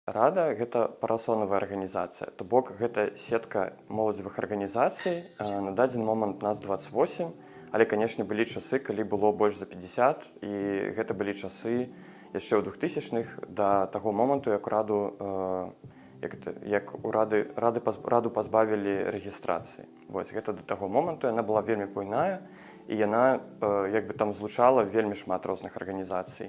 Рада гэта парасонавая арганізацыя, то бок гэта сетка моладзевых арганізацый. На дадзены момант нас 28, але канешне былі часы, калі было больш за 50, і гэта былі часы яшчэ ў 2000-х да таго моманту, як раду пазбавілі рэгістрацыі. Вось гэта да таго моманту яна была вельмі буйная, і яна там злучала вельмі шмат розных арганізацый,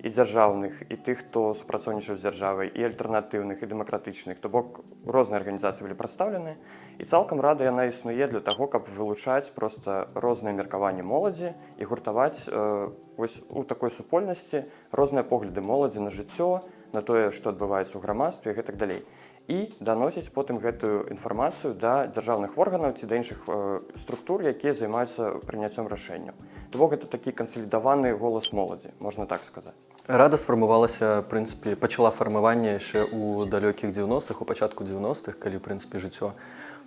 і дзяржаўных, і тых, хто супрацоўнічаў з дзяржавай, і альтэрнатыўных, і дэмакратычных. То бок розныя арганізацыі былі прадстаўлены, і цалкам рада яна існуе для таго, каб вылучаць проста розныя меркаванні моладзі і гуртаваць у такой супольнасці розныя погляды моладзі на жыццё, на тое, што адбываецца ў грамадстве і гэтак далей. І даносіць потым гэтую інфармацыю да дзяржаўных органаў ці да іншых структур, якія займаюцца прыняццём рашэнняў. То бок гэта такі кансалідаваны голас моладзі, можна так сказаць. Рада сфармавалася, в прынцыпе, пачала фармаванне яшчэ ў далёкіх 90-х, у пачатку 90-х, калі, в прынцыпе, жыццё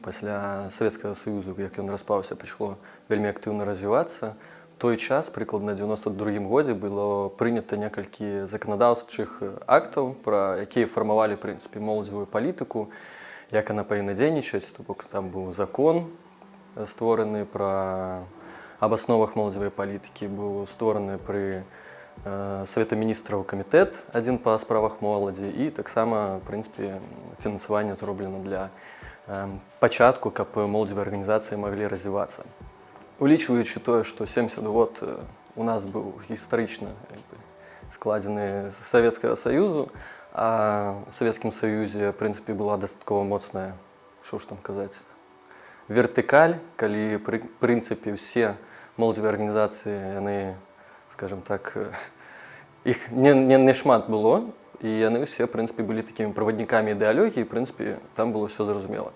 пасля Савецкага Саюзу, як ён распаўся, пачало вельмі актыўна развівацца. Той час, прыкладна 92-м годзе, было прынята некалькі заканадаўчых актаў, якія фармавалі, в прынцыпе, моладзевую палітыку, як яна павінна дзейнічаць. То бок там быў закон створаны аб асновах моладзевай палітыкі, быў створаны пры Савета міністраў камітэт адзін па справах моладзі, і таксама, в прынцыпе, фінансаванне зроблена для пачатку, каб моладзевыя арганізацыі маглі развівацца. Улічваючы тое, што 70 год у нас быў гістарычна складзены з Савецкага Саюзу, а ў Савецкім Саюзе, в прынцыпе, была дастаткова моцная, што ж там казаць, вертыкаль, калі, в прынцыпе, усе моладзевыя арганізацыі, яны, скажем так, іх не шмат было, і яны ўсе, в прынцыпе, былі такімі праваднікамі ідэалогіі, в прынцыпе, там было ўсё зразумела.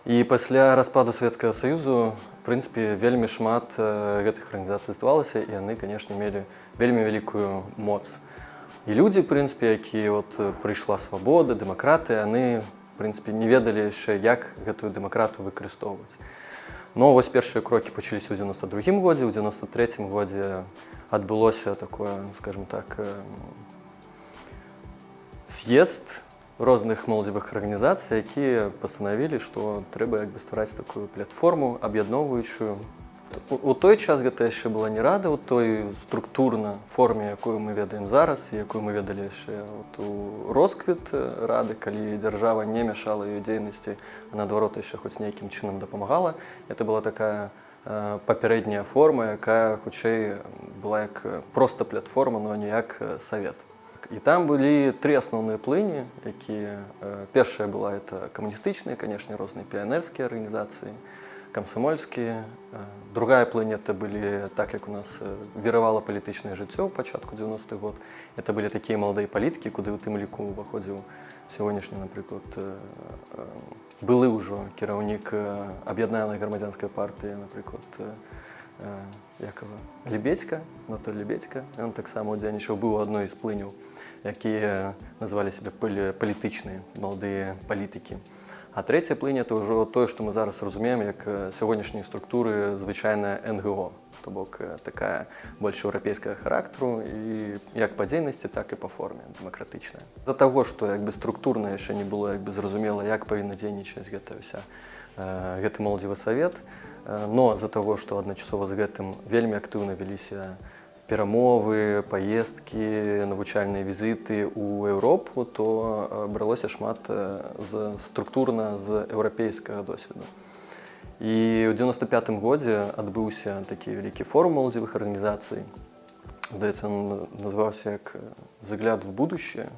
І пасля распаду Савецкага Саюзу, в прынцыпе, вельмі шмат гэтых арганізацый ствалася, і яны, канешне, мелі вельмі вялікую моц. І людзі, в прынцыпе, якія прыйшла свабода, дэмакратыя, яны, в прынцыпе, не ведалі яшчэ, як гэтую дэмакратыю выкарыстоўваць. Но вось першыя крокі пачаліся ў 92-м годзе, ў 93-м годзе адбылося такое, скажем так, з'езд розных моладзевых арганізацый, якія пастанавілі, што трэба ствараць такую платформу аб'ядноўваючую. У той час гэта яшчэ была не рада ў той структурна форме, якую мы ведаем зараз, і якую мы ведалі яшчэ у росквіт рады, калі дзяржава не мяшала ёй дзейнасці, а наадварот яшчэ хоць нейкім чынам дапамагала. Гэта была такая папярэдняя форма, якая хутчэй была як проста платформа, но не як савет. І там былі тры асноўныя плыні, якія... Першая была это камуністычныя, канешне, розныя піянерскія арганізацыі, камсамольскія. Другая плынь это былі, так як у нас віравала палітычнае жыццё ў пачатку 90-х год. Это былі такія маладыя палітыкі, куды ў тым ліку ўваходзіў сённяшні, напрыклад, былы ўжо кіраўнік аб'яднанай грамадзянскай партыі, напрыклад, Якова Лебедзька, Анатоль Лебедзька. Ён таксама удзельнічаў, быў у адной з плыняў, якія назвалі сябе палітычныя маладыя палітыкі. А трэцяя плынь это ўжо тое, што мы зараз разумеем як сягонняшнія структуры звычайная НГО, то бок такая больш еўрапейскага характару і як па дзейнасці, так і па форме дэмакратычная. З-за таго, што структурна яшчэ не было зразумела, як павінна дзейнічаць гэты моладзевы савет, но з-за таго, што адначасова з гэтым вельмі актыўна вяліся перамовы, паездкі, навучальныя візіты ў Еўропу, то бралося шмат структурна з еўрапейскага досведу. І ў 95-м годзе адбыўся такі вялікі форум моладзевых арганізацый. Здаецца, ён называўся як «Взгляд в будущее»,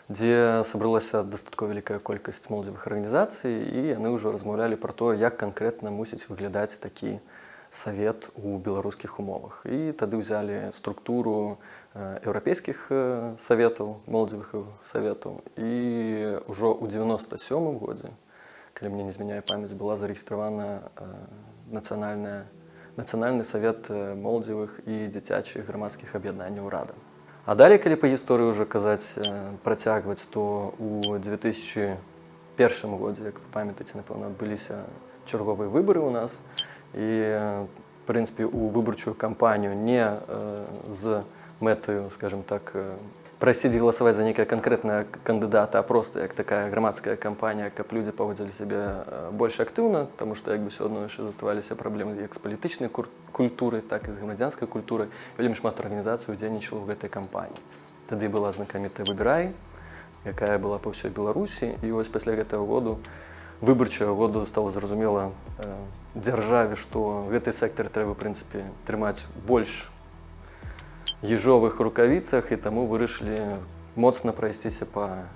дзе сабралася дастаткова вялікая колькасць моладзевых арганізацый, і яны ўжо размаўлялі пра тое, як канкрэтна мусіць выглядаць такі савет у беларускіх умовах. І тады ўзялі структуру еўрапейскіх саветаў, моладзевых саветаў. І ўжо ў 97-м годзе, калі мне не змяняе памяць, была зарэгістравана нацыянальны савет моладзевых і дзіцячых грамадскіх аб'яднанняў рада. А далей, калі па гісторыі ўжо казаць, працягваць, то ў 2001 годзе, як вы памятаеце, напэўна, адбыліся чарговыя выбары ў нас. І, в прынцыпе, у выбарчую кампанію не з мэтаю, скажем так, прасіць галасаваць за нейкае канкрэтнае кандыдата, а проста як такая грамадская кампанія, каб людзі паводзілі сябе больш актыўна, таму што як бы ўсё адно яшчэ заставаліся праблемы як з палітычнай культурай, так і з грамадзянскай культурай. Вельмі шмат арганізацый удзельнічала ў гэтай кампаніі. Тады была знакамітая «Выбірай», якая была па ўсёй Беларусі, і вось пасля гэтага году, выбарчага году, стала зразумела дзяржаве, што гэты сектар трэба, в прынцыпе, трымаць больш ежовых рукавіцах, і таму вырашылі моцна прайсціся па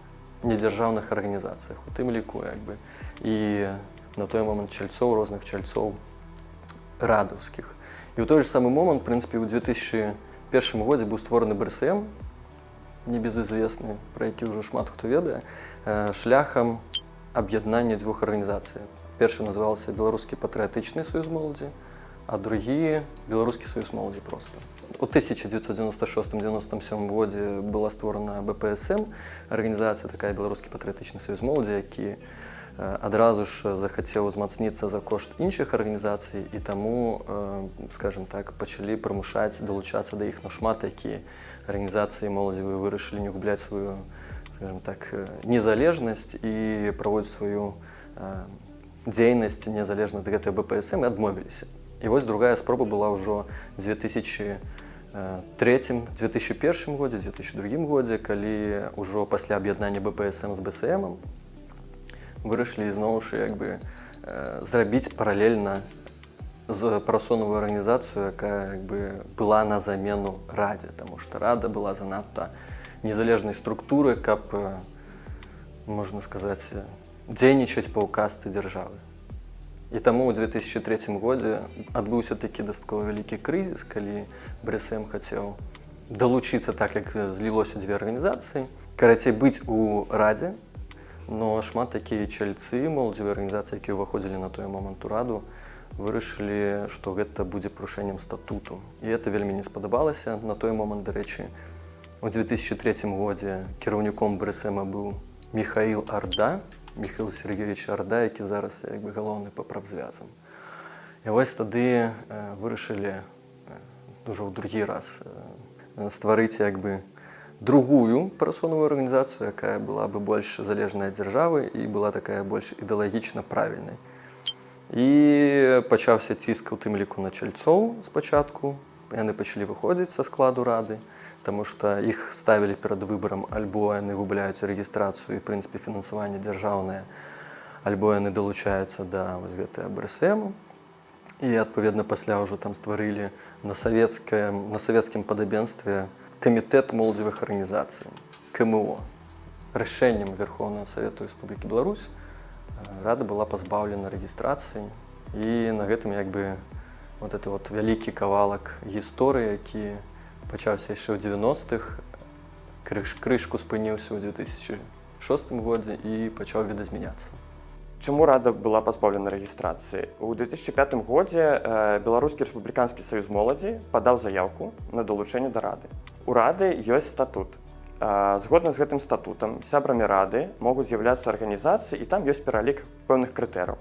недзяржаўных арганізацыях, у тым ліку як бы. І на той момант чальцоў, розных чальцоў радаўскіх. І ў той же самы момант, в прынцыпе, ў 2001 годзе быў створаны БРСМ, небезызвестны, пра які ўжо шмат хто ведае, шляхам аб'яднання дзвюх арганізацый. Першы называўся Беларускі патрыятычны саюз моладзі, а другі Беларускі саюз моладзі проста. У 1996-97 годзе была створана БПСМ, арганізацыя такая Беларускі патрыятычны саюз моладзі, які адразу ж захацеў узмацніцца за кошт іншых арганізацый, і таму, скажем так, пачалі прымушаць далучацца да іх, но шмат якія арганізацыі моладзевыя вырашылі не губляць сваю, скажем так, незалежнасць і праводзіць сваю дзейнасць незалежна ад гэтай БПСМ і адмовіліся. І вось другая спроба была ўжо ў 2001 годзе, 2002 годзе, калі ўжо пасля аб'яднання БПСМ з БСМ вырашылі зноў ж як бы зрабіць паралельна з прасонавую арганізацыю, якая як бы была на замену Радзе, таму што Рада была занадта незалежнай структурай, каб, можна сказаць, дзейнічаць па ўказцы дзяржавы. І таму ў 2003 годзе адбыўся такі дастаткова вялікі крызіс, калі БРСМ хацеў далучыцца так, як злілося дзве арганізацыі, карацей быць у Радзе, но шмат такія чальцы, моладзевыя арганізацыі, якія ўваходзілі на той момант у Раду, вырашылі, што гэта будзе парушэннем статуту. І гэта вельмі не спадабалася. На той момант, дарэчы, у 2003 годзе кіраўніком БРСМ быў Михаил Арда, Михаил Сергеевич Арда, які зараз як бы галоўны па правзвязам. І вось тады вырашылі ўжо ў другі раз стварыць як бы другую прасонавую арганізацыю, якая была бы больш залежная ад дзяржавы і была такая больш ідэалагічна правільнай. І пачаўся ціск у тым ліку на чальцоў спачатку. Яны пачалі выходзіць са складу Рады, таму што іх ставілі перад выбарам, альбо яны губляюць рэгістрацыю і, в прынцыпе, фінансаванне дзяржаўнае, альбо яны далучаюцца да вось гэтай БРСМ. І, адпаведна, пасля ўжо там стварылі на савецкім падабенстве камітэт моладзевых арганізацый, КМО. Рашэннем Верховнага Савету Рэспублікі Беларусь Рада была пазбаўлена рэгістрацыі. І на гэтым як бы вот это вот вялікі кавалак гісторыі, які пачаўся яшчэ ў 90-х, крышку спыніўся ў 2006 годзе і пачаў відазмяняцца. Чаму Рада была пазбаўлена рэгістрацыі? У 2005 годзе Беларускі рэспубліканскі саюз моладзі падаў заяўку на далучэнне да Рады. У Рады ёсць статут. Згодна з гэтым статутам сябрамі Рады могуць з'яўляцца арганізацыі, і там ёсць пералік пэўных крытэрыяў.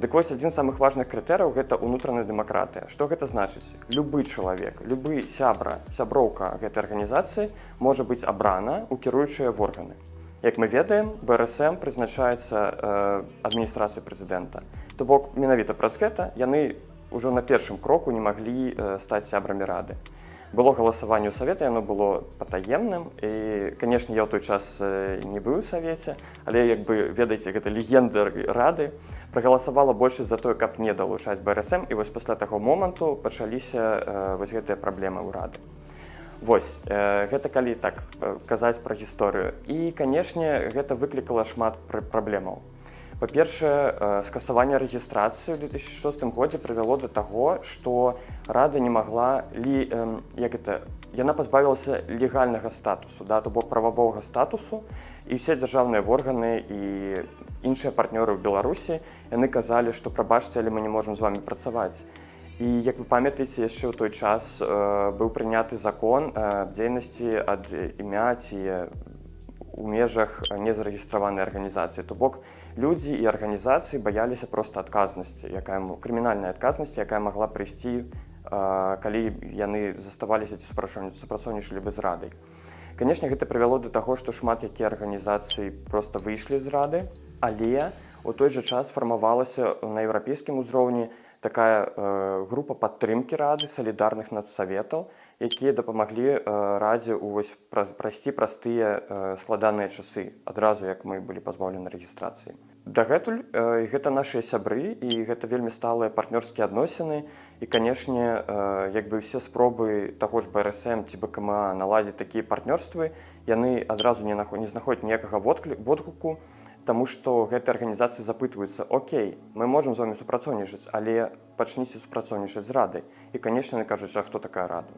Дык вось адзін з самых важных крытэрыяў – гэта ўнутраная дэмакратыя. Што гэта значыць? Любы чалавек, любы сяброўка гэтай арганізацыі можа быць абрана ў кіруючыя органы. Як мы ведаем, БРСМ прызначаецца адміністрацыяй прэзідэнта. То бок, менавіта праз гэта яны ўжо на першым кроку не маглі стаць сябрамі Рады. Было галасаванне ў Савета, яно было патаемным, і, канешне, я ў той час не быў у Савеце, але, як бы, ведаеце, гэта легенда Рады, прагаласавала большасць за тое, каб не далучаць БРСМ, і вось пасля таго моманту пачаліся вось гэтыя праблемы ў Рады. Вось, гэта калі так казаць пра гісторыю. І, канешне, гэта выклікала шмат праблемаў. Па-першае, скасаванне рэгістрацыі ў 2006 годзе прывяло да таго, што Рада не магла, яна пазбавілася легальнага статусу, то бок прававога статусу, і ўсе дзяржаўныя органы і іншыя партнёры ў Беларусі, яны казалі, што прабачце, але мы не можам з вамі працаваць. І, як вы памятаеце, яшчэ ў той час быў прыняты закон дзейнасці ад імя ці у межах незарэгістраванай арганізацыі. То бок, людзі і арганізацыі баяліся проста адказнасці, крымінальнай адказнасці, якая магла прыйсці, калі яны заставаліся ці супрацоўнічалі бы з Радай. Канешне, гэта прывяло да таго, што шмат якія арганізацыі проста выйшлі з рады, але у той жа час фармавалася на еўрапейскім узроўні такая група падтрымкі рады, салідарных нацсаветаў, якія дапамаглі радзе прайсці праз тыя складаныя часы, адразу як мы былі пазбаўлены рэгістрацыі. Дагэтуль гэта нашыя сябры, і гэта вельмі сталыя партнёрскія адносіны, і, канешне, як бы ўсе спробы таго ж БРСМ ці БКМА наладзіць такія партнёрствы, яны адразу не знаходзяць ніякага водгуку, таму што гэтыя арганізацыі запытваюцца: «Окей, мы можам з вамі супрацоўнічаць, але пачніце супрацоўнічаць з радай». І, канешне, яны кажуць: «А хто такая рада?»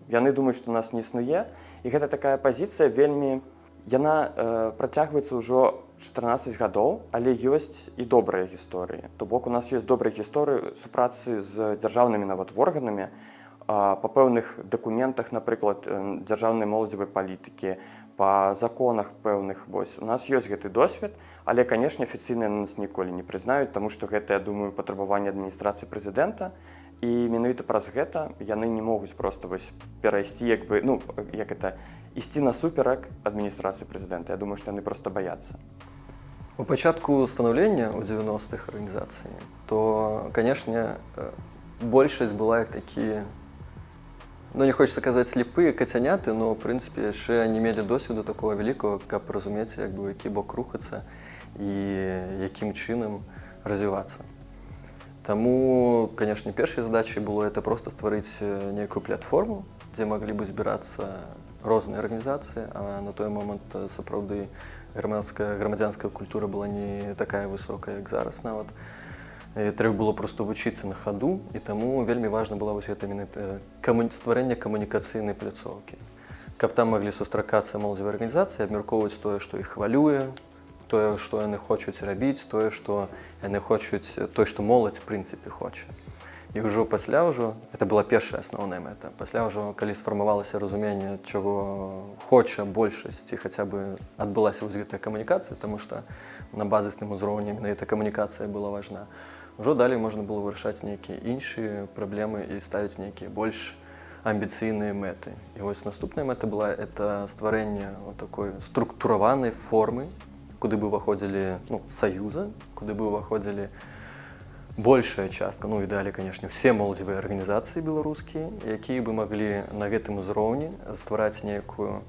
Яны думаюць, што нас не існуе, і гэта такая пазіцыя вельмі... Яна працягваецца ўжо 14 гадоў, але ёсць і добрыя гісторыі. То бок у нас ёсць добрыя гісторыі супрацы з дзяржаўнымі нават органамі, па пэўных дакументах, напрыклад, дзяржаўнай моладзевай палітыкі, па законах пэўных. У нас ёсць гэты досвед, але, канешне, афіцыйна нас ніколі не прызнаюць, таму што гэта, я думаю, патрабаванне адміністрацыі прэзідэнта, і менавіта праз гэта яны не могуць проста перайсці, ісці насуперак адміністрацыі прэзідэнта. Я думаю, што яны проста баяцца. У пачатку станаўлення ў 90-х арганізацыі, то, канешне, большасць была як такі, не хочется казаць слепыя кацяняты, но, в прынцыпе, яшчэ не мелі досведу такого вялікага, каб разумець, які бок рухацца і якім чынам развівацца. Таму, канешне, першай задачай было это проста стварыць нейкую платформу, дзе маглі бы збірацца розныя арганізацыі, а на той момант сапраўды грамадзянская культура была не такая высокая, як зараз нават. Трэба было проста вучыцца на хаду, і таму вельмі важна была стварэнне камунікацыйнай пляцоўкі. Каб там маглі сустракацца моладзевыя арганізацыі, абмяркоўваць тое, што іх хвалюе, тое, што яны хочуць рабіць, тое, што яны хочуць, тое, што моладзь, в прынцыпе, хоча. І ўжо пасля гэта была першая асноўная мэта, пасля калі сфармавалася разуменне, чаго хоча большасць, ці хаця бы адбылася гэтая камунікацыя, таму што на базісным узроўні менавіта камунікацыя была важна. Ужо далей можна было вырашаць нейкія іншыя праблемы і ставіць нейкія больш амбіцыйныя мэты. І вось наступная мэта была это стварэнне такой структураванай формы, куды бы уваходзілі саюзы, куды бы уваходзілі большая частка, і далей, канешне, усе моладзевыя арганізацыі беларускія, якія бы маглі на гэтым узроўні ствараць нейкую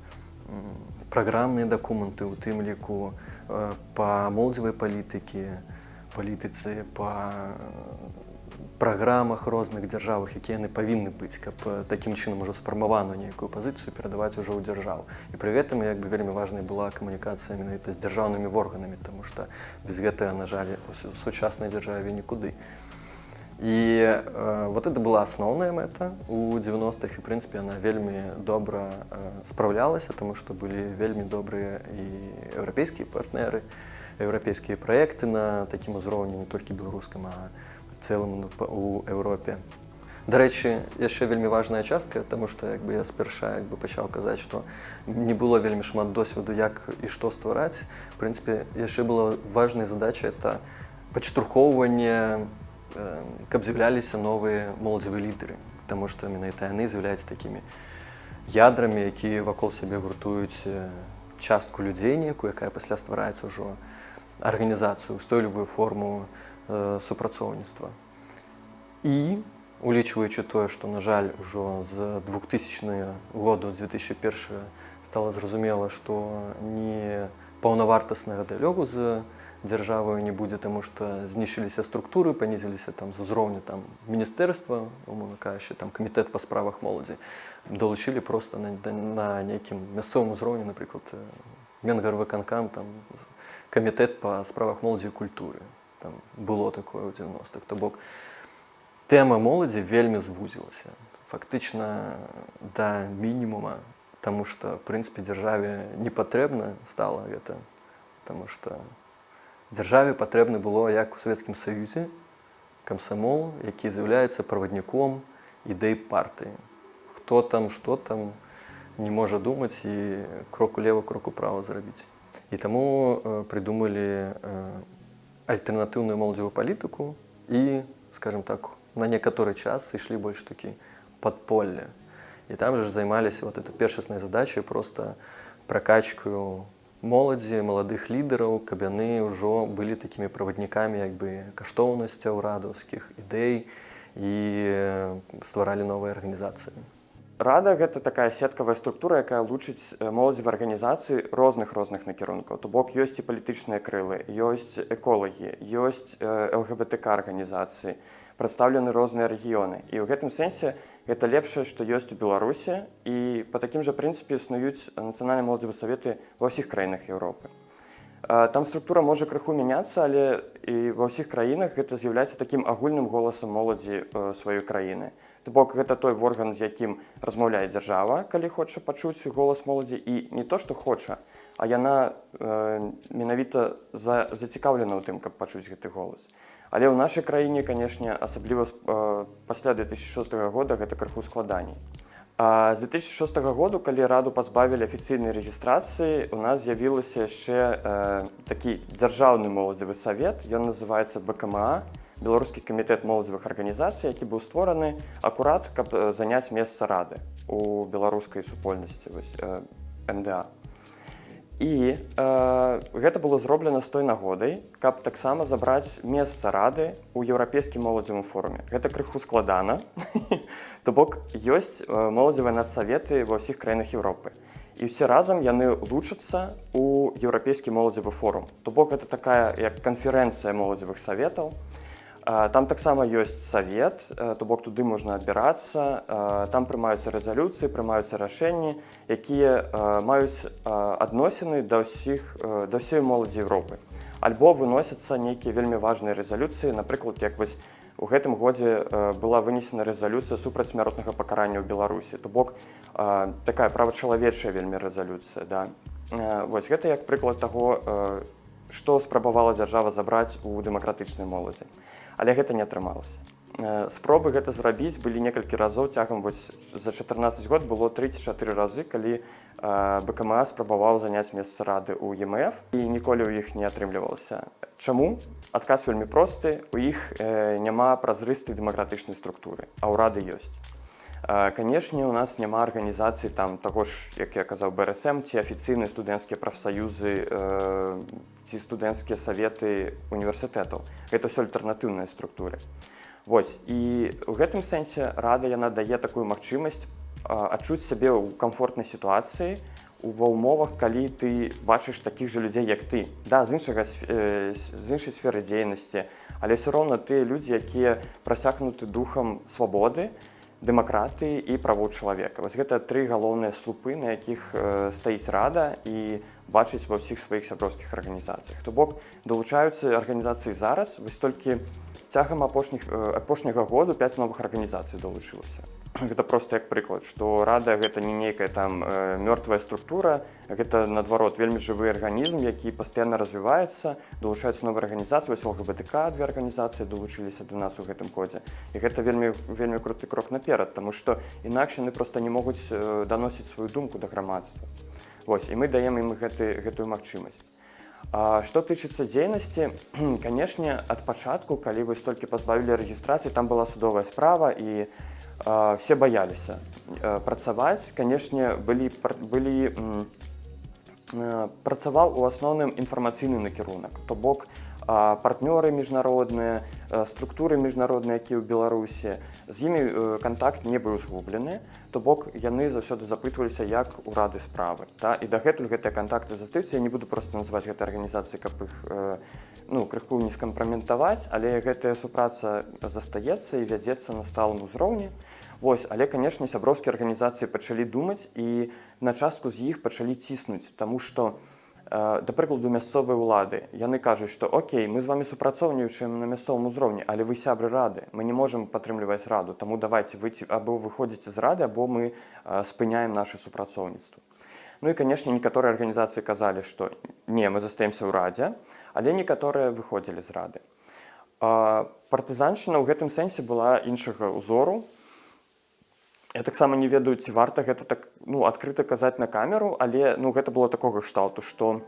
праграмныя дакументы, у тым ліку па моладзевай палітыцы, па праграмах розных дзяржавах, якія яны павінны быць, каб такім чынам ужо сфармаваную нейкую пазіцыю перадаваць ужо ў дзяржаву. І пры гэтым вельмі важнай была камунікацыя менавіта з дзяржаўнымі органамі, таму што без гэтага, на жаль, у сучаснай дзяржаве нікуды. І вот это была асноўная мэта у 90-х, і, в прынцыпе, яна вельмі добра спраўлялася, таму што былі вельмі добрыя і еўрапейскія партнеры, еўрапейскія праекты на такім узроўні, не толькі беларускам, а цэлым у Еўропе. Дарэчы, яшчэ вельмі важная частка, таму што я спярша пачаў казаць, што не было вельмі шмат досведу, як і што ствараць. В прынцыпе, яшчэ была важная задача — это падштурхоўванне, каб з'яўляліся новыя моладзевыя лідары, таму што менавіта яны з'яўляюцца такімі ядрамі, якія вакол сябе гуртуюць частку людзей некую, якая пасля ствараецца ўжо арганізацыю, устойлівую форму супрацоўніцтва. І, улічваючы тое, што, на жаль, ужо з 2000 году, 2001 стала зразумела, што ні паўнавартаснага дыялогу з дзяржаваю не будзе, таму што знішчыліся структуры, панізіліся з узроўню міністэрства, умоўна кажучы, камітэт па справах моладзі, далучылі проста на нейкім мясцовым узроўні, напрыклад, Менгарвыканкам, камітэт па справах моладзі і культуры. Было такое ў 90-х. То бок, тэма моладзі вельмі звузілася. Фактычна да мінімума, таму што, в прынцыпе, дзяржаве не патрэбна стала гэта. Таму што дзяржаве патрэбна было, як у Савецкім Саюзе, камсамол, які з'яўляецца правадніком ідэй партыі. Хто там, што там, не можа думаць і крок улева, крок управа зрабіць. І таму прыдумалі альтэрнатыўную моладзевую палітыку і, скажем так, на некаторы час ішлі больш такі падполле. і там же займаліся вот это першаснай задачай просто пракачкаю моладзі, маладых лідараў, каб яны ўжо былі такімі праваднікамі як бы каштоўнасцяў радаўскіх ідэй і стваралі новыя арганізацыі. Рада гэта такая сеткавая структура, якая лучыць моладзевыя арганізацыі розных накірункаў. То бок ёсць і палітычныя крылы, ёсць эколагі, ёсць ЛГБТК арганізацыі, прадстаўлены розныя рэгіёны. І ў гэтым сэнсе гэта лепшае, што ёсць у Беларусі, і па такім жа прынцыпе існуюць нацыянальныя моладзевыя саветы ва ўсіх краінах Еўропы. Там структура можа крыху мяняцца, але і ва ўсіх краінах гэта з'яўляецца такім агульным голасам моладзі сваёй краіны. То бок гэта той орган, з якім размаўляе дзяржава, калі хоча пачуць голас моладзі, і не то, што хоча, а яна менавіта зацікаўлена ў тым, каб пачуць гэты голас. Але ў нашай краіне, канешне, асабліва пасля 2006 года гэта крыху складаней. З 2006 году, калі раду пазбавілі афіцыйнай рэгістрацыі, у нас з'явілася яшчэ такі дзяржаўны моладзевы савет, ён называецца БКМА, Беларускі камітэт моладзевых арганізацый, які быў створаны акурат, каб заняць месца рады у беларускай супольнасці, НДА. І гэта было зроблена з той нагодай, каб таксама забраць месца рады ў еўрапейскім моладзевым форуме. Гэта крыху складана, то бок ёсць моладзевыя нацсаветы ва ўсіх краінах Еўропы. І ўсе разам яны лучацца ў еўрапейскі моладзевы форум. То бок гэта такая як канферэнцыя моладзевых саветаў. Там таксама ёсць савет, то бок туды можна адбірацца, там прымаюцца рэзалюцыі, прымаюцца рашэнні, якія маюць адносіны да ўсёй моладзі Еўропы. Альбо выносяцца нейкія вельмі важныя рэзалюцыі, напрыклад, як вось у гэтым годзе была вынесена рэзалюцыя супраць смяротнага пакарання ў Беларусі. То бок такая правачалавечая вельмі рэзалюцыя. Да? Вось гэта як прыклад таго, што спрабавала дзяржава забраць у дэмакратычнай моладзі. Але гэта не атрымалася. Спробы гэта зрабіць былі некалькі разоў цягам за 14 год было 3-4 разы, калі БКМА спрабаваў заняць месца рады ў ЕМФ і ніколі ў іх не атрымлівалася. Чаму? Адказ вельмі просты, у іх няма празрыстай дэмакратычнай структуры, а ў рады ёсць. Канешне, у нас няма арганізацый там таго ж, як я казаў, БРСМ, ці афіцыйныя студэнцкія прафсаюзы, ці студэнцкія саветы універсітэтаў. Гэта ўсё альтэрнатыўныя структуры. Вось, і ў гэтым сэнсе рада яна дае такую магчымасць адчуць сябе ў камфортнай сітуацыі, ва ўмовах, калі ты бачыш такіх жа людзей, як ты. Да, з іншай сферы дзейнасці, але ўсё роўна тыя людзі, якія прасякнуты духам свабоды, дэмакратыі і правоў чалавека. Вось гэта тры галоўныя слупы, на якіх стаіць рада і бачыць ва ўсіх сваіх сяброўскіх арганізацыях. То бок далучаюцца арганізацыі зараз, вось толькі цягам апошняга году 5 новых арганізацый далучылася. Гэта проста як прыклад, што рада гэта не нейкая там мёртвая структура, гэта наадварот вельмі жывы арганізм, які пастаянна развіваецца, далучаюцца новыя арганізацыі, вось ЛГБТК 2 арганізацыі далучыліся да нас у гэтым годзе. І гэта вельмі круты крок наперад, таму што інакш яны проста не могуць даносіць сваю думку да грамадства. Вось, і мы даем ім гэтую магчымасць. Што тычыцца дзейнасці, канешне, ад пачатку, калі вось толькі пазбавілі рэгістрацыі, там была судовая справа, і все баяліся працаваць. Канешне, працаваў у асноўным інфармацыйны накірунак. То бок партнёры міжнародныя, структуры міжнародныя, якія ў Беларусі, з імі кантакт не быў згублены, то бок яны заўсёды запытваліся, як у рады справы. І дагэтуль гэтыя кантакты застаюцца. Я не буду проста называць гэтыя арганізацыі, каб іх крыху не скампраметаваць, але гэтая супраца застаецца і вядзецца на сталым узроўні. Вось, але, канешне, сяброўскія арганізацыі пачалі думаць і на частку з іх пачалі ціснуць, таму што, да прыкладу, мясцовыя ўлады, яны кажуць, што окей, мы з вамі супрацоўнічаем на мясцовым узроўні, але вы сябры рады, мы не можам падтрымліваць раду, таму давайце вы або выходзіце з рады, або мы спыняем наша супрацоўніцтва. Ну і, канешне, некаторыя арганізацыі казалі, што не, мы застаемся ў радзе, але некаторыя выходзілі з рады. Партызаншчына ў гэтым сэнсе была іншага ўзору. Я таксама не ведаю, ці варта гэта так адкрыта казаць на камеру, але гэта было такога кшталту, што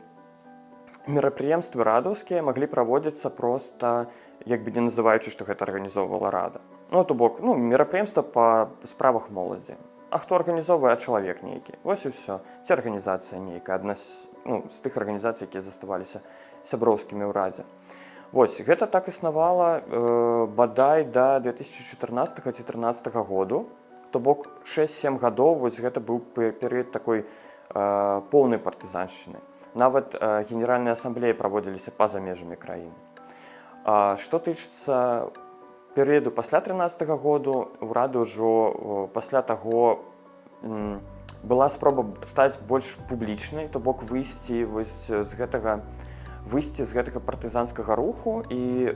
мерапрыемствы радаўскія маглі праводзіцца проста, як бы не называючы, што гэта арганізоўвала рада. То бок, мерапрыемства па справах моладзі. А хто арганізоўвае, а чалавек нейкі. Вось і ўсё. Ці арганізацыя нейкая, адна з тых арганізацый, якія заставаліся сяброўскімі ў радзе. Вось, гэта так існавала бадай да 2014-2013 году. То бок 6-7 гадоў вось гэта быў перыяд такой поўнай партызаншчыны. Нават генеральныя асамблеі праводзіліся па-за межамі краіны. Што тычыцца перыяду пасля 13 году, урады ўжо пасля таго была спроба стаць больш публічнай, то бок выйсці з гэтага партызанскага руху і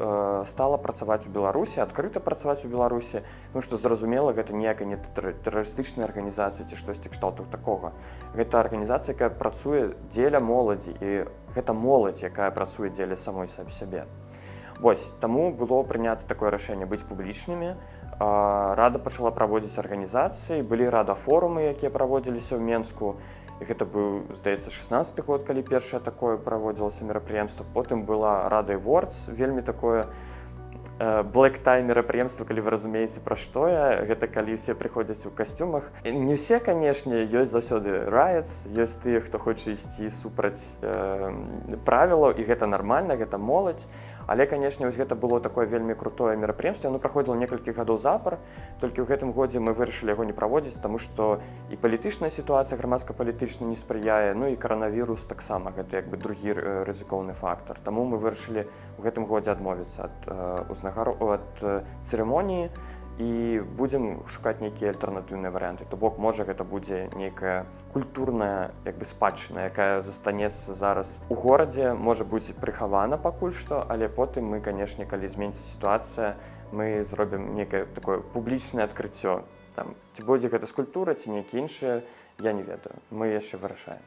стала працаваць у Беларусі, адкрыта працаваць у Беларусі, тому што зразумела, гэта ніякая не тэрарыстычная арганізацыя ці штосьці кшталту такога. Гэта арганізацыя, якая працуе дзеля моладзі, і гэта моладзь, якая працуе дзеля самой сябе. Вось, таму было прынята такое рашэнне быць публічнымі. Рада пачала праводзіць арганізацыі, былі рада-форумы, якія праводзіліся ў Менску. Гэта быў, здаецца, 16-й год, калі першае такое праводзілася мерапрыемства. Потым была Рада Awards, вельмі такое black-tie мерапрыемства, калі вы разумееце, пра што я. Гэта калі ўсе прыходзяць у касцюмах. Не ўсе, канешне, ёсць заўсёды riots, ёсць тыя, хто хоча ісці супраць правілаў, і гэта нармальна, гэта моладзь. Але, канешне, вось гэта было такое вельмі крутое мерапрыемства. Яно праходзіла некалькі гадоў запар. Толькі ў гэтым годзе мы вырашылі яго не праводзіць, таму што і палітычная сітуацыя грамадска-палітычна не спрыяе, ну і каранавірус таксама, гэта як бы другі рызыкоўны фактар. Таму мы вырашылі ў гэтым годзе адмовіцца ад цырымоніі і будзем шукаць нейкія альтэрнатыўныя варыянты. То бок, можа, гэта будзе нейкая культурная спадчына, якая застанецца зараз у горадзе, можа будзе прыхавана пакуль што, але потым мы, канешне, калі зменіцца сітуацыя, мы зробім нейкае такое публічнае адкрыццё. Ці будзе гэта скульптура, ці нейкі іншыя, я не ведаю. Мы яшчэ вырашаем.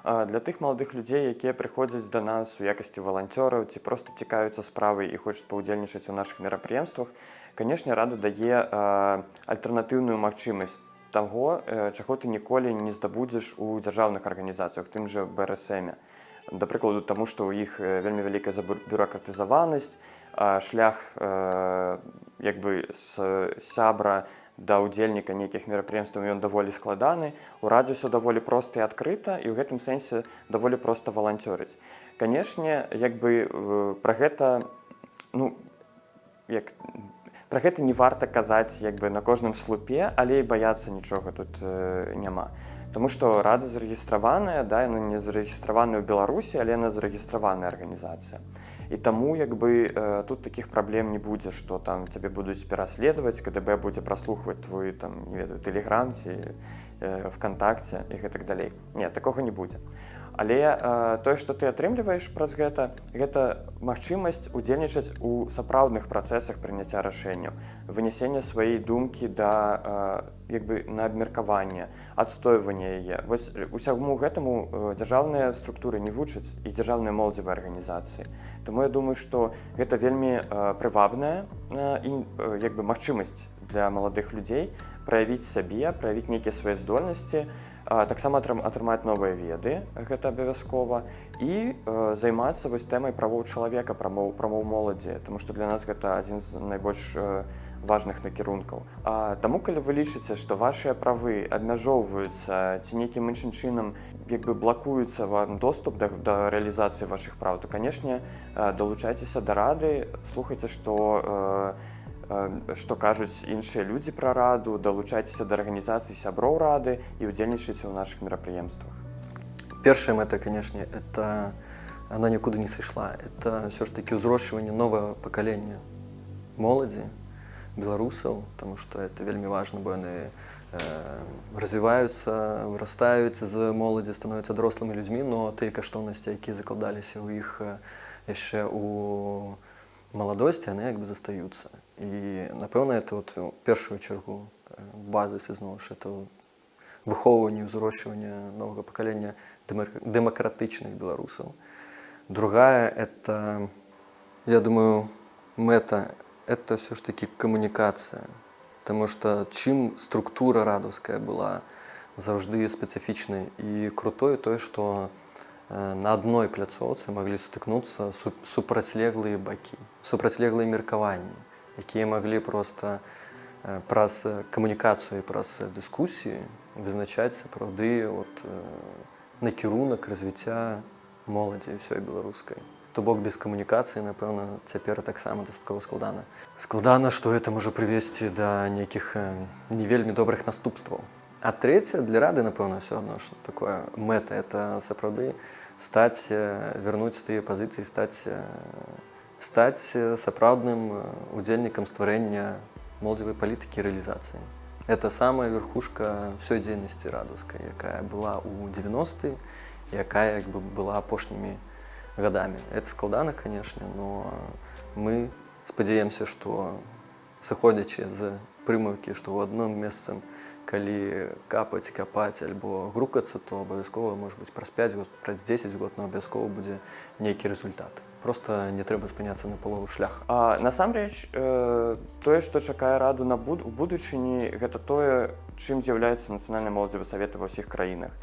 Для тых маладых людзей, якія прыходзяць да нас у якасці валанцёраў ці проста цікавяцца справай і хочуць паўдзельнічаць у нашых мерапрыемствах, канешне, рада дае альтэрнатыўную магчымасць таго, чаго ты ніколі не здабудзеш у дзяржаўных арганізацыях, тым жа БРСМе. Да прыкладу, таму што ў іх вельмі вялікая забюракратызаванасць, шлях як бы з сябра да ўдзельніка нейкіх мерапрыемстваў ён даволі складаны. У радзе ўсё даволі проста і адкрыта, і ў гэтым сэнсе даволі проста валанцёрыць. Канешне, як бы пра гэта, пра гэта не варта казаць як бы на кожным слупе, але і баяцца нічога тут няма. Таму што рада зарэгістраваная, яна не зарэгістраваная ў Беларусі, але яна зарэгістраваная арганізацыя. І таму як бы тут такіх праблем не будзе, што там цябе будуць пераследаваць, КДБ будзе праслухваць твой тэлеграм ці ВКонтакце і гэтак далей. Не, такога не будзе. Але тое, што ты атрымліваеш праз гэта магчымасць удзельнічаць у сапраўдных працэсах прыняцця рашэнняў, вынясення сваёй думкі на абмеркаванне, адстойванне яе. Вось усяму гэтаму дзяржаўныя структуры не вучаць і дзяржаўныя моладзевыя арганізацыі. Таму я думаю, што гэта вельмі прывабная магчымасць для маладых людзей праявіць сябе, праявіць нейкія свае здольнасці, таксама атрымаць новыя веды, гэта абавязкова, і займацца вось тэмай правоў чалавека, правоў моладзі, таму што для нас гэта адзін з найбольш важных накірункаў. Таму, калі вы лічыце, што вашыя правы абмяжоўваюцца ці нейкім іншым чынам блакуецца вам доступ да рэалізацыі вашых праў, то, канешне, далучайцеся да рады, слухайце, што кажуць іншыя людзі пра раду, далучайцеся да арганізацыі сяброў рады і удзельнічайце ў нашых мерапрыемствах. Первая мэта, конечно, она никуда не сошла. Это все ж таки узрощивание нового поколения моладзі, беларусаў, потому что это вельмі важно, бо яны развіваюцца, вырастаюць з моладзі, становяцца дарослымі людзьмі, но тыя каштоўнасці, якія закладаліся ў іх яшчэ у маладосці, яны як бы застаюцца. І, напэўна, это вот у першую чаргу базис, зноў ж, это выхоўванне, узрощивание нового поколения демократичных белорусов. Другая, это, я думаю, мета, это все ж таки коммуникация. Потому что чым структура радовская была заўжды специфичной и крутой, то, что на одной пляцоўцы могли сутыкнуцца супрацьлеглыя бакі, супрацьлеглыя меркаванні, якія могли просто праз камунікацыю і праз дыскусіі вызначаць сапраўды накірунак развіцця моладзі ўсёй беларускай. То бок без камунікацыі, напэўна, цяпер таксама дастаткова складана. Складана, што гэта можа прывесці да нейкіх не вельмі добрых наступстваў. А трэцяе, для рады, напэўна, ўсё адно, што такое мэта, это сапраўды вярнуць тыя пазіцыі, стаць сапраўдным удзельнікам стварэння моладзевай палітыкі і рэалізацыі. Это самая верхушка ўсёй дзейнасці радаўскай, якая была ў 90-е, якая як бы была апошнімі годами. Это складана, конечно, но мы спадзяемся, што сыходзячы з прымаўкі, што ў адным месцам, калі капаць альбо грукацца, то абавязкова, можа быць, праз 5 год, праз 10 год, но абавязкова будзе нейкі результат. Просто не трэба спыняцца на палову шляху. Насамрэч, тое, што чакае раду у будучыні, гэта тое, чым з'яўляецца Нацыянальны моладзевы савет ва ўсіх краінах.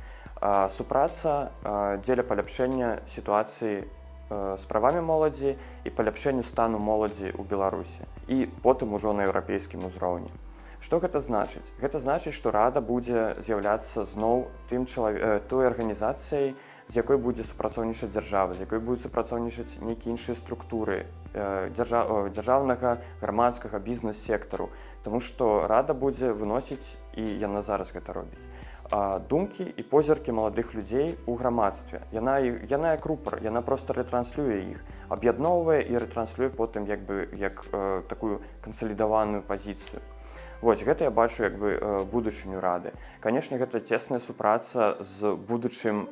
Супраца дзеля паляпшэння сітуацыі з правамі моладзі і паляпшэнню стану моладзі ў Беларусі і потым ужо на еўрапейскім узроўні. Што гэта значыць? Гэта значыць, што рада будзе з'яўляцца зноў той арганізацыяй, з якой будзе супрацоўнічаць дзяржава, з якой будуць супрацоўнічаць нейкія іншыя структуры дзяржаўнага, грамадскага бізнес-сектару. Таму што рада будзе выносіць, і яна зараз гэта робіць, думкі і позіркі маладых людзей у грамадстве. Яна як рупар, яна проста ретранслюе іх, аб'ядноўвае і ретранслюе потым як такую кансалідаваную пазіцыю. Вось, гэта я бачу будучыню рады. Канешне, гэта цесная супраца з будучым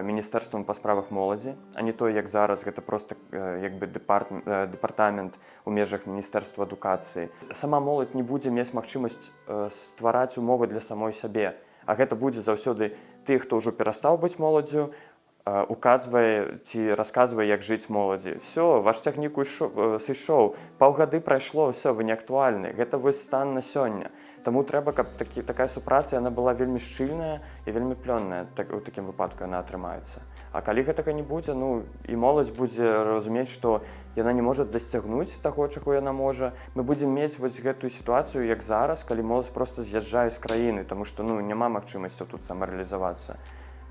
міністэрствам па справах моладзі, а не то, як зараз, гэта проста дэпартамент у межах міністэрства адукацыі. Сама моладзь не будзе мець магчымасць ствараць умовы для самой сябе, а гэта будзе заўсёды тых, хто ўжо перастаў быць моладдзю, указвае ці расказвае, як жыць моладзі. Всё, ваш цягнік сышоў, паўгады прайшло, всё, вы не актуальны. Гэта вось стан на сёння. Таму трэба, каб такая супраца яна была вельмі шчыльная і вельмі плённая. У такім выпадку яна атрымаецца. А калі гэтага не будзе, і моладзь будзе разумець, што яна не можа дасцягнуць таго, чаго яна можа, мы будзем мець вось гэтую сітуацыю, як зараз, калі моладзь проста з'язджае з краіны, таму што няма магчымасці тут самарэалізавацца.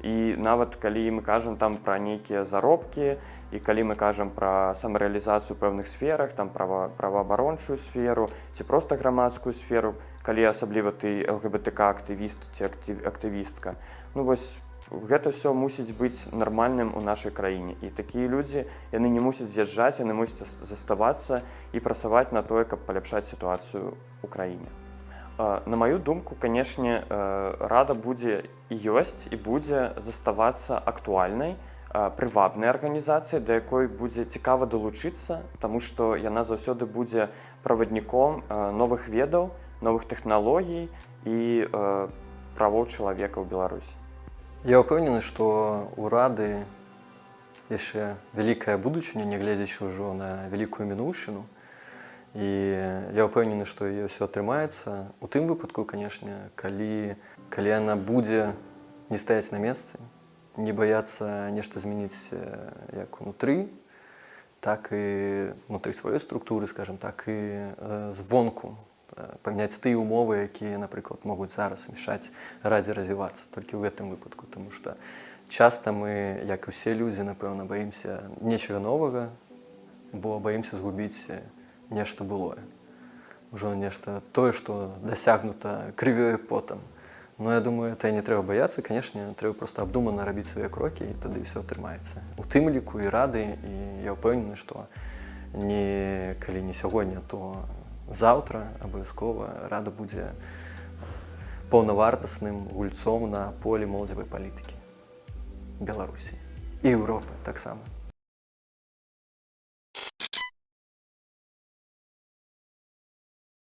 І нават калі мы кажам там пра нейкія заробкі, і калі мы кажам пра самарэалізацыю ў пэўных сферах, там праваабарончую сферу ці проста грамадскую сферу, калі асабліва ты ЛГБТК-актывіст ці актывістка, вось гэта ўсё мусіць быць нармальным у нашай краіне. І такія людзі, яны не мусяць з'язджаць, яны мусяць заставацца і працаваць на тое, каб паляпшаць сітуацыю ў краіне. На маю думку, канешне, рада будзе і ёсць і будзе заставацца актуальнай, прывабнай арганізацыяй, да якой будзе цікава далучыцца, таму што яна заўсёды будзе правадніком новых ведаў, новых тэхналогій і правоў чалавека ў Беларусі. Я ўпэўнены, што ў рады яшчэ вялікая будучыня, нягледзячы ўжо на вялікую мінуўшчыну. І я ўпэўнены, што яе ўсё атрымаецца. У тым выпадку, канешне, калі яна будзе не стаяць на месцы, не баяцца нешта змяніць як унутры, так і унутры сваёй структуры, скажем так, і звонку памяняць тыя умовы, якія, напрыклад, могуць зараз мешаць радзе развівацца, толькі ў гэтым выпадку, таму што часта мы, як і ўсе людзі, напэўна, баімся нечага новага, бо баімся згубіць нешта былое. Ужо нешта тое, што дасягнута крывёй і потам. Но я думаю, это не трэба баяцца, канешне, трэба проста абдумана рабіць свае крокі, і тады ўсё атрымаецца. У тым ліку і рады, і я ўпэўнены, што калі не сягоння, то заўтра абавязкова рада будзе паўнавартасным гульцом на полі моладзевай палітыкі Беларусі і Еўропы таксама.